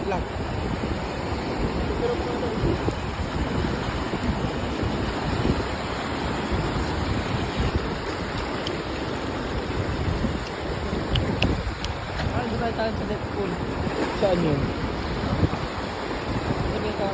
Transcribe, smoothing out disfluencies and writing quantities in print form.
Wait lang. Hindi tayo sa net pool. Saan yun? Sabi ka.